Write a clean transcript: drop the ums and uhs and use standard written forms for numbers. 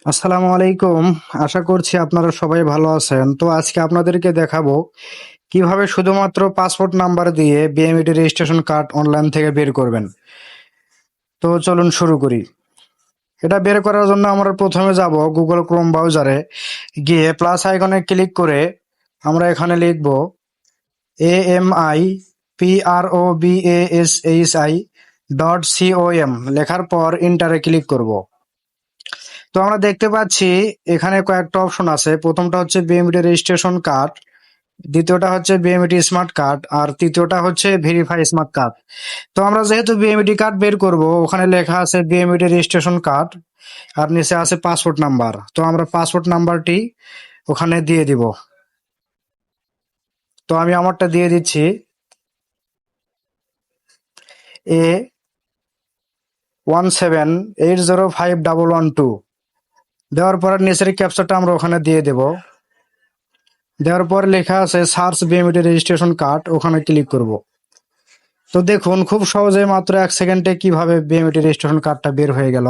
আসসালামু আলাইকুম। আশা করছি আপনারা সবাই ভালো আছেন। তো আজকে আপনাদেরকে দেখাবো কিভাবে শুধুমাত্র পাসপোর্ট নাম্বার দিয়ে বিএমইটি রেজিস্ট্রেশন কার্ড অনলাইন থেকে বের করবেন। তো চলুন শুরু করি। এটা বের করার জন্য আমরা প্রথমে যাব গুগল ক্রোম ব্রাউজারে, গিয়ে প্লাস আইকনে ক্লিক করে আমরা এখানে লিখব AMIPROBASHI.com। লেখার পর ইন্টারে ক্লিক করব। তো আমরা দেখতে পাচ্ছি এখানে কয়েকটা অপশন আছে। প্রথমটা হচ্ছে বিএমইটি রেজিস্ট্রেশন কার্ড, দ্বিতীয়টা হচ্ছে বিএমইটি স্মার্ট কার্ড, আর তৃতীয়টা হচ্ছে ভেরিফাই স্মার্ট কার্ড। তো আমরা যেহেতু বিএমইটি কার্ড বের করব, ওখানে লেখা আছে বিএমইটি রেজিস্ট্রেশন কার্ড আর নিচে আছে পাসপোর্ট নাম্বার। তো আমরা পাসপোর্ট নাম্বারটি ওখানে দিয়ে দিব। তো আমি আমারটা দিয়ে দিচ্ছি, A17805112। দেওয়ার পর নিচের ক্যাপচারটা আমরা ওখানে দিয়ে দেব। দেওয়ার পর লেখা আছে সার্চ বিএমইটি রেজিস্ট্রেশন কার্ড, ওখানে ক্লিক করব। তো দেখুন খুব সহজে মাত্র 1 সেকেন্ডে কিভাবে বিএমইটি রেজিস্ট্রেশন কার্ডটা বের হয়ে গেল।